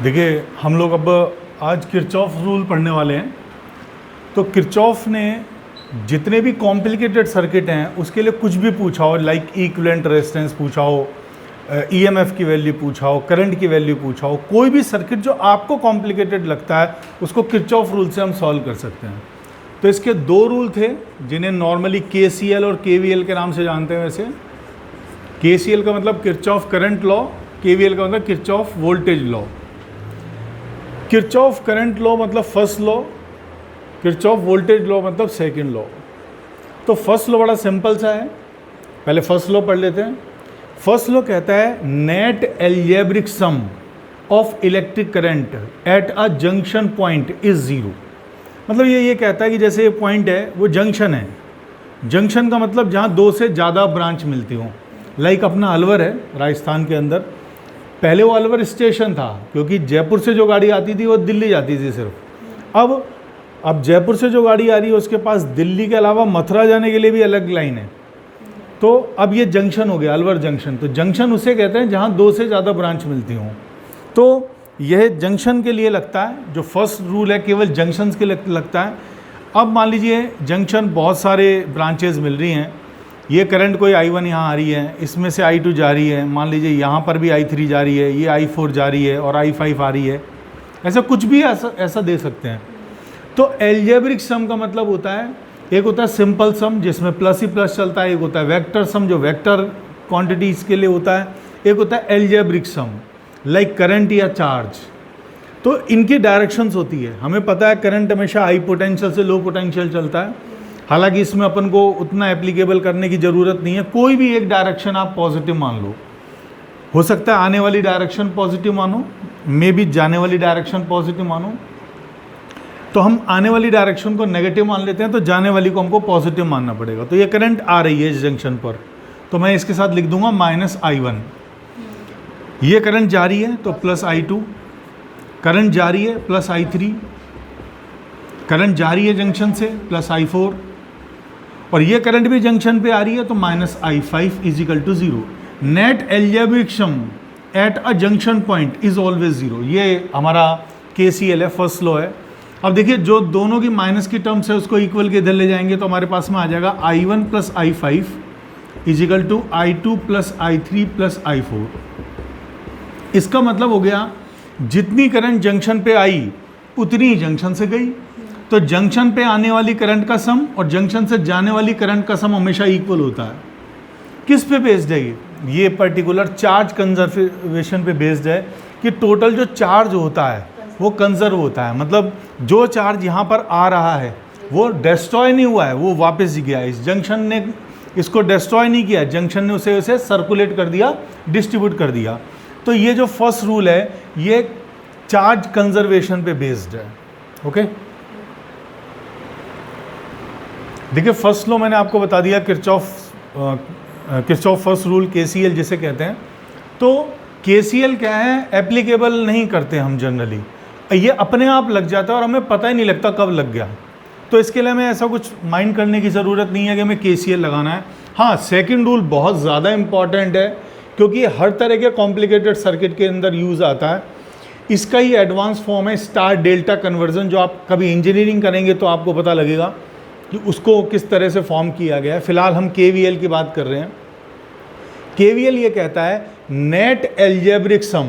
देखिए हम लोग अब आज किरचॉफ रूल पढ़ने वाले हैं। तो किरचॉफ ने जितने भी कॉम्प्लिकेटेड सर्किट हैं उसके लिए कुछ भी पूछा हो, लाइक इक्विवेलेंट रेजिस्टेंस पूछा हो, ईएमएफ की वैल्यू पूछा हो, करंट की वैल्यू पूछा हो, कोई भी सर्किट जो आपको कॉम्प्लिकेटेड लगता है उसको किरचॉफ रूल से हम सॉल्व कर सकते हैं। तो इसके दो रूल थे जिन्हें नॉर्मली केसीएल और केवीएल के नाम से जानते हैं। वैसे केसीएल का मतलब किरचॉफ करंट लॉ, केवीएल का मतलब Kirchhoff voltage law. Kirchhoff current law मतलब first law, Kirchhoff voltage law मतलब सेकंड लॉ। तो फर्स्ट लॉ बड़ा सिंपल सा है, पहले फर्स्ट लॉ पढ़ लेते हैं। फर्स्ट लॉ कहता है net algebraic sum of electric current eight a junction point is zero. मतलब ये कहता है कि जैसे ये पॉइंट है वो जंक्शन है। जंक्शन का मतलब जहाँ दो से ज़्यादा ब्रांच मिलती हों। लाइक अपना अलवर है राजस्थान के अंदर, पहले वो अलवर स्टेशन था क्योंकि जयपुर से जो गाड़ी आती थी वो दिल्ली जाती थी सिर्फ। अब जयपुर से जो गाड़ी आ रही है उसके पास दिल्ली के अलावा मथुरा जाने के लिए भी अलग लाइन है। तो अब ये जंक्शन हो गया, अलवर जंक्शन। तो जंक्शन उसे कहते हैं जहाँ दो से ज़्यादा ब्रांच मिलती हों। तो यह जंक्शन के लिए लगता है, जो फर्स्ट रूल है केवल जंक्शन के लिए लगता है। अब मान लीजिए जंक्शन बहुत सारे ब्रांचेज मिल रही हैं, ये करंट कोई I1 यहाँ आ रही है, इसमें से I2 जा रही है, मान लीजिए यहाँ पर भी I3 जा रही है, ये I4 जा रही है और I5 आ रही है, ऐसा कुछ भी ऐसा दे सकते हैं। तो एल्जेब्रिक सम का मतलब होता है, एक होता है सिंपल सम जिसमें प्लस ही प्लस चलता है, एक होता है वेक्टर सम जो वेक्टर क्वांटिटीज़ के लिए होता है, एक होता है एल्जेब्रिक सम लाइक करंट या चार्ज। तो इनकी डायरेक्शंस होती है। हमें पता है करंट हमेशा हाई पोटेंशियल से लो पोटेंशियल चलता है, हालांकि इसमें अपन को उतना एप्लीकेबल करने की ज़रूरत नहीं है। कोई भी एक डायरेक्शन आप पॉजिटिव मान लो, हो सकता है आने वाली डायरेक्शन पॉजिटिव मानो, मे बी जाने वाली डायरेक्शन पॉजिटिव मानो। तो हम आने वाली डायरेक्शन को नेगेटिव मान लेते हैं, तो जाने वाली को हमको पॉजिटिव मानना पड़ेगा। तो ये करंट आ रही है इस जंक्शन पर, तो मैं इसके साथ लिख दूंगा -I1। ये करंट जा रही है तो प्लस I2, करंट जा रही है प्लस I3, करंट जा रही है जंक्शन से प्लस I4, और ये करंट भी जंक्शन पे आ रही है तो -I5 is equal to 0। Net algebraic sum at a junction point is always 0। ये हमारा KCL है, फर्स्ट लॉ है। अब देखिए जो दोनों की माइनस की टर्म्स है उसको इक्वल के इधर ले जाएंगे तो हमारे पास में आ जाएगा I1 plus I5 is equal to I2 plus I3 plus I4। इसका मतलब हो गया जितनी करंट जंक्शन पे आई उतनी ही जंक्शन से गई। तो जंक्शन पे आने वाली करंट का सम और जंक्शन से जाने वाली करंट का सम हमेशा इक्वल होता है। किस पे बेस्ड है ये पर्टिकुलर चार्ज कंजर्वेशन पे बेस्ड है कि टोटल जो चार्ज होता है वो कंजर्व होता है। मतलब जो चार्ज यहाँ पर आ रहा है वो डिस्ट्रॉय नहीं हुआ है, वो वापस गया। इस जंक्शन ने इसको डिस्ट्रॉय नहीं किया, जंक्शन ने उसे सर्कुलेट कर दिया, डिस्ट्रीब्यूट कर दिया। तो ये जो फर्स्ट रूल है ये चार्ज कंजर्वेशन पे बेस्ड है। ओके, देखिए फर्स्ट लॉ मैंने आपको बता दिया, किरचॉफ फर्स्ट रूल KCL जिसे कहते हैं। तो KCL क्या है, एप्लीकेबल नहीं करते हम जनरली, ये अपने आप लग जाता है और हमें पता ही नहीं लगता कब लग गया। तो इसके लिए हमें ऐसा कुछ माइंड करने की ज़रूरत नहीं है कि हमें KCL लगाना है। हाँ, सेकंड रूल बहुत ज़्यादा इंपॉर्टेंट है क्योंकि हर तरह के कॉम्प्लिकेटेड सर्किट के अंदर यूज़ आता है। इसका ही एडवांस फॉर्म है स्टार डेल्टा कन्वर्जन, जो आप कभी इंजीनियरिंग करेंगे तो आपको पता लगेगा कि उसको किस तरह से फॉर्म किया गया है। फिलहाल हम KVL की बात कर रहे हैं। KVL ये कहता है net algebraic sum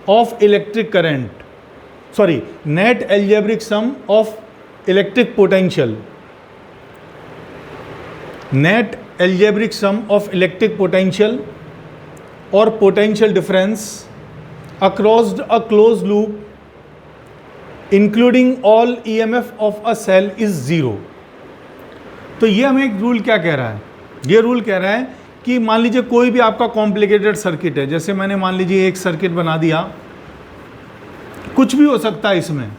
of electric current, sorry net algebraic sum of electric potential, net algebraic sum of electric potential और potential difference across a close loop including all EMF of a cell is 0। तो ये हमें एक rule क्या कह रहा है, ये रूल कह रहा है कि मान लीजिए कोई भी आपका कॉम्प्लिकेटेड सर्किट है, जैसे मैंने मान लीजिए एक सर्किट बना दिया, कुछ भी हो सकता है इसमें,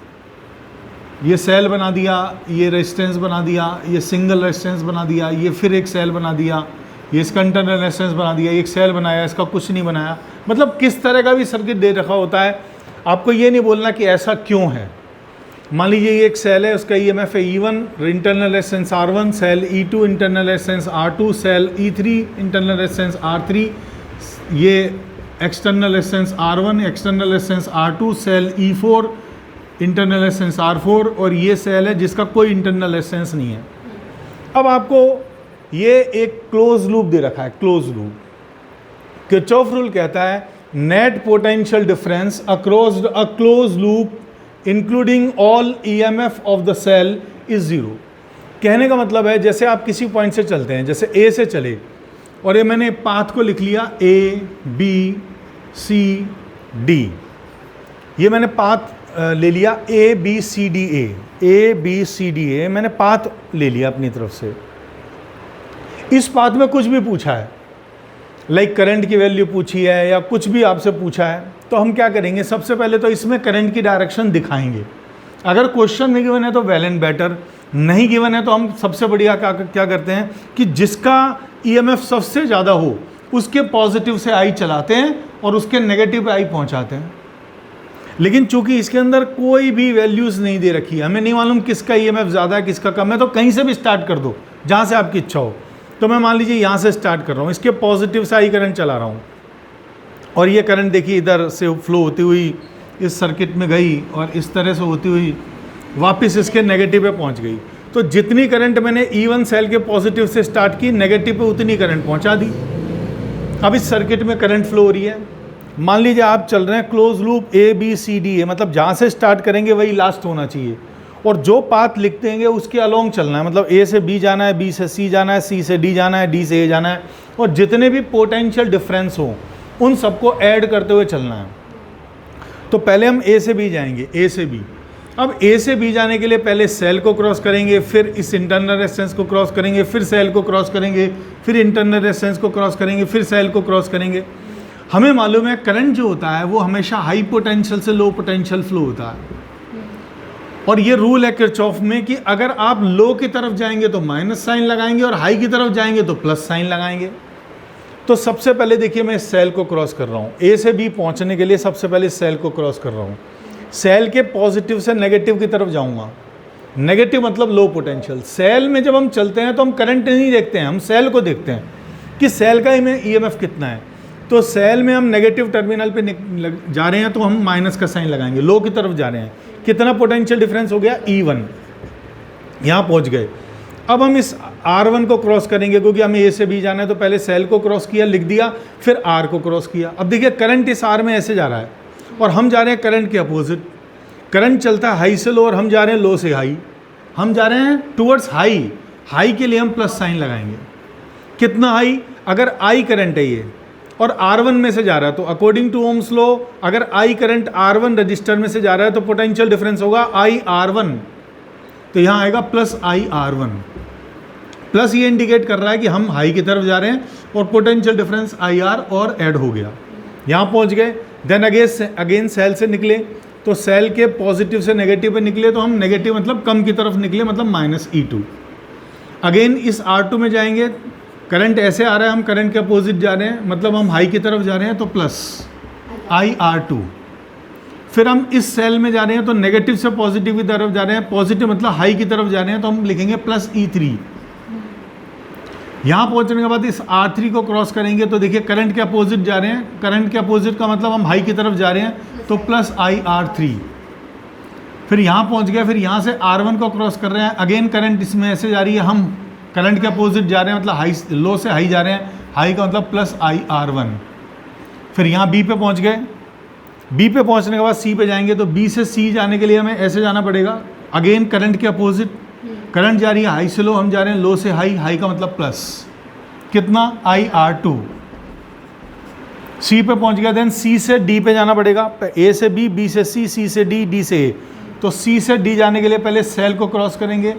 ये सेल बना दिया, ये रेजिस्टेंस बना दिया, ये सिंगल रेजिस्टेंस बना दिया, ये फिर एक सेल बना दिया, ये इसका इंटरनल रेजिस्टेंस बना दिया, एक सेल बनाया, इसका कुछ नहीं बनाया। मतलब किस तरह का भी सर्किट दे रखा होता है, आपको ये नहीं बोलना कि ऐसा क्यों है। मान लीजिए ये एक सेल है, उसका EMF है E1, internal resistance R1, cell E2 internal resistance R2, cell E3 internal resistance R3, ये external resistance R1, external resistance R2, cell E4, internal resistance R4, और ये सेल है जिसका कोई इंटरनल रेजिस्टेंस नहीं है। अब आपको ये एक क्लोज लूप दे रखा है, क्लोज लूप। किरचॉफ रूल कहता है net potential difference across a close loop including all EMF of the cell is zero. कहने का मतलब है जैसे आप किसी पॉइंट से चलते हैं, जैसे A से चले, और ये मैंने पाथ को लिख लिया A B C D, ये मैंने पाथ ले लिया A B C D A, मैंने पाथ ले लिया अपनी तरफ से। इस पाथ में कुछ भी पूछा है, लाइक करंट की वैल्यू पूछी है या कुछ भी आपसे पूछा है, तो हम क्या करेंगे, सबसे पहले तो इसमें करंट की डायरेक्शन दिखाएंगे। अगर क्वेश्चन में गिवन है तो वेल एंड बेटर, नहीं गिवन है तो हम सबसे बढ़िया क्या करते हैं कि जिसका EMF सबसे ज़्यादा हो उसके पॉजिटिव से आई चलाते हैं और उसके नेगेटिव पे आई पहुंचाते हैं। लेकिन चूंकि इसके अंदर कोई भी वैल्यूज़ नहीं दे रखी, हमें नहीं मालूम किसका EMF ज़्यादा है किसका कम है, तो कहीं से भी स्टार्ट कर दो जहाँ से आपकी इच्छा हो। तो मैं मान लीजिए यहाँ से स्टार्ट कर रहा हूँ, इसके पॉजिटिव से आई करंट चला रहा हूँ, और ये करंट देखिए इधर से फ्लो होती हुई इस सर्किट में गई और इस तरह से होती हुई वापस इसके नेगेटिव पे पहुँच गई। तो जितनी करंट मैंने E1 सेल के पॉजिटिव से स्टार्ट की, नेगेटिव पे उतनी करंट पहुँचा दी। अब इस सर्किट में करंट फ्लो हो रही है। मान लीजिए आप चल रहे हैं close loop A B C D, मतलब जहाँ से स्टार्ट करेंगे वही लास्ट होना चाहिए, और जो पाथ लिखते हैं उसके अलोंग चलना है, मतलब A से B जाना है, B से C जाना है, C से D जाना है, D से A जाना है, और जितने भी पोटेंशियल डिफरेंस हो उन सबको ऐड करते हुए चलना है। तो पहले हम A से B जाएंगे, A से B। अब A से B जाने के लिए पहले सेल को क्रॉस करेंगे, फिर इस इंटरनल रेजिस्टेंस को क्रॉस करेंगे, फिर सेल को क्रॉस करेंगे, फिर इंटरनल रेजिस्टेंस को क्रॉस करेंगे, फिर सेल को क्रॉस करेंगे। हमें मालूम है करंट जो होता है वो हमेशा हाई पोटेंशियल से लो पोटेंशियल फ्लो होता है, और ये रूल है किरचॉफ में कि अगर आप लो की तरफ जाएंगे तो माइनस साइन लगाएंगे और हाई की तरफ जाएंगे तो प्लस साइन लगाएंगे। तो सबसे पहले देखिए मैं इस सेल को क्रॉस कर रहा हूँ, A से B पहुँचने के लिए सबसे पहले इस सेल को क्रॉस कर रहा हूँ। सेल के पॉजिटिव से नेगेटिव की तरफ जाऊँगा, नेगेटिव मतलब लो पोटेंशियल। सेल में जब हम चलते हैं तो हम करंट नहीं देखते हैं, हम सेल को देखते हैं कि सेल का EMF कितना है। तो सेल में हम नेगेटिव टर्मिनल पे जा रहे हैं तो हम माइनस का साइन लगाएंगे, लो की तरफ जा रहे हैं। कितना पोटेंशियल डिफरेंस हो गया, E1, यहाँ पहुँच गए। अब हम इस R1 को क्रॉस करेंगे, क्योंकि हमें A से B जाना है, तो पहले सेल को क्रॉस किया, लिख दिया, फिर R को क्रॉस किया। अब देखिए करंट इस R में ऐसे जा रहा है और हम जा रहे हैं करंट के अपोजिट। करंट चलता है हाई से लो और हम जा रहे हैं लो से हाई, हम जा रहे हैं टूवर्ड्स हाई। हाई के लिए हम प्लस साइन लगाएंगे। कितना हाई, अगर I करंट है ये और R1 में से जा रहा है, तो अकॉर्डिंग टू ओम्स लॉ अगर I करंट R1 रजिस्टर में से जा रहा है तो पोटेंशियल डिफरेंस होगा IR1, तो यहाँ आएगा प्लस IR1। प्लस ये इंडिकेट कर रहा है कि हम हाई की तरफ जा रहे हैं और पोटेंशियल डिफरेंस IR और ऐड हो गया, यहाँ पहुँच गए। देन अगेन सेल से निकले, तो सेल के पॉजिटिव से नेगेटिव पे निकले, तो हम नेगेटिव मतलब कम की तरफ निकले, मतलब -E2। अगेन इस R2 में जाएंगे, करंट ऐसे आ रहा है, हम करंट के अपोजिट जा रहे हैं, मतलब हम हाई की तरफ जा रहे हैं, तो प्लस IR2। फिर हम इस सेल में जा रहे हैं तो नेगेटिव से पॉजिटिव की तरफ जा रहे हैं, पॉजिटिव मतलब हाई की तरफ जा रहे हैं, तो हम लिखेंगे +E3। यहाँ पहुँचने के बाद इस R3 को क्रॉस करेंगे, तो देखिए करंट के अपोजिट जा रहे हैं, करंट के अपोजिट का मतलब हम हाई की तरफ जा रहे हैं, तो +IR3। फिर यहाँ पहुँच गया, फिर यहाँ से R1 को क्रॉस कर रहे हैं, अगेन करंट इसमें ऐसे जा रही है, हम करंट के अपोजिट जा रहे हैं, मतलब हाई लो से हाई जा रहे हैं, हाई का मतलब +IR1। फिर यहाँ B पे पहुँच गए, B पे पहुँचने के बाद C पे जाएंगे, तो B से C जाने के लिए हमें ऐसे जाना पड़ेगा, अगेन करंट के अपोजिट। करंट जा रही है हाई से लो, हम जा रहे हैं लो से हाई, हाई का मतलब प्लस, कितना IR2। C पे पहुँच गया, देन C से D पे जाना पड़ेगा, A से B, B से C, C से D, D से A। तो C से D जाने के लिए पहले सेल को क्रॉस करेंगे,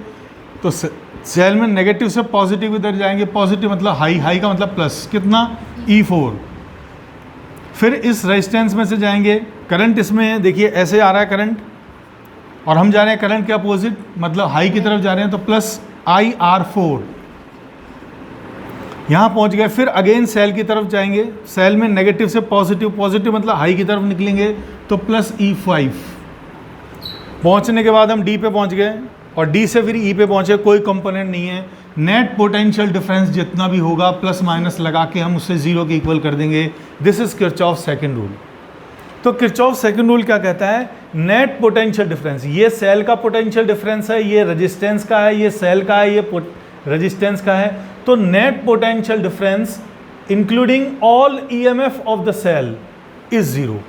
तो सेल में नेगेटिव से पॉजिटिव इधर जाएंगे, पॉजिटिव मतलब हाई, हाई का मतलब प्लस, कितना E4। फिर इस रेजिस्टेंस में से जाएंगे, करंट इसमें देखिए ऐसे आ रहा है करंट, और हम जा रहे हैं करंट के अपोजिट, मतलब हाई की तरफ जा रहे हैं, तो +IR4। यहाँ पहुँच गए, फिर अगेन सेल की तरफ जाएंगे, सेल में नेगेटिव से पॉजिटिव, पॉजिटिव मतलब हाई की तरफ निकलेंगे, तो +E5। पहुँचने के बाद हम D पे पहुँच गए, और D से फिर E पे पहुँचे, कोई कंपोनेंट नहीं है, नेट पोटेंशियल डिफरेंस जितना भी होगा प्लस माइनस लगा के हम उसे जीरो के इक्वल कर देंगे। This is Kirchhoff second rule. तो किरचॉफ सेकंड रूल क्या कहता है, नेट पोटेंशियल डिफरेंस, ये सेल का पोटेंशियल डिफरेंस है, ये रेजिस्टेंस का है, ये सेल का है, ये रेजिस्टेंस का है। तो net potential difference including all EMF of the cell is zero.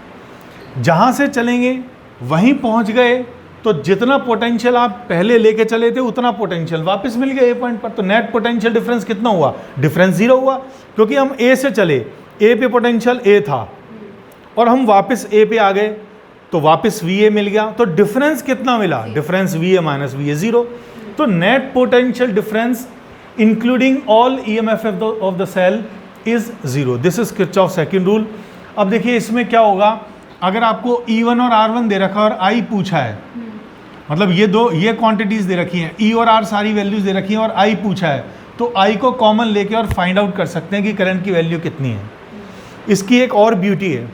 जहां से चलेंगे वहीं पहुंच गए तो जितना पोटेंशियल आप पहले लेके चले थे उतना पोटेंशियल वापस मिल गया ए पॉइंट पर। तो नेट पोटेंशियल डिफरेंस कितना हुआ, डिफरेंस जीरो हुआ, क्योंकि हम ए से चले, ए पे पोटेंशियल ए था और हम वापस ए पे आ गए तो वापस वी ए मिल गया। तो डिफरेंस कितना मिला, difference V A minus V A zero. तो net potential difference including all EMF of the cell is zero. This is Kirchhoff second rule. अब देखिए इसमें क्या होगा, अगर आपको E1 और R1 दे रखा है और I पूछा है, मतलब ये क्वांटिटीज दे रखी हैं, E और R सारी वैल्यूज दे रखी हैं और I पूछा है, तो I को कॉमन लेके और फाइंड आउट कर सकते हैं कि करंट की वैल्यू कितनी है। इसकी एक और ब्यूटी है,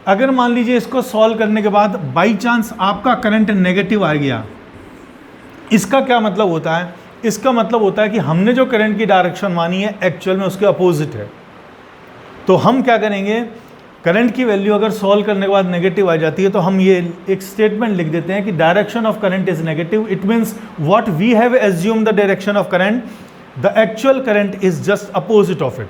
अगर मान लीजिए इसको सॉल्व करने के बाद बाई चांस आपका करंट नेगेटिव आ गया, इसका क्या मतलब होता है, इसका मतलब होता है कि हमने जो करंट की डायरेक्शन मानी है एक्चुअल में उसके अपोजिट है। तो हम क्या करेंगे, करंट की वैल्यू अगर सॉल्व करने के बाद नेगेटिव आ जाती है तो हम ये एक स्टेटमेंट लिख देते हैं कि direction of current is negative. It means what we have assumed the direction of current, the actual current is just opposite of it.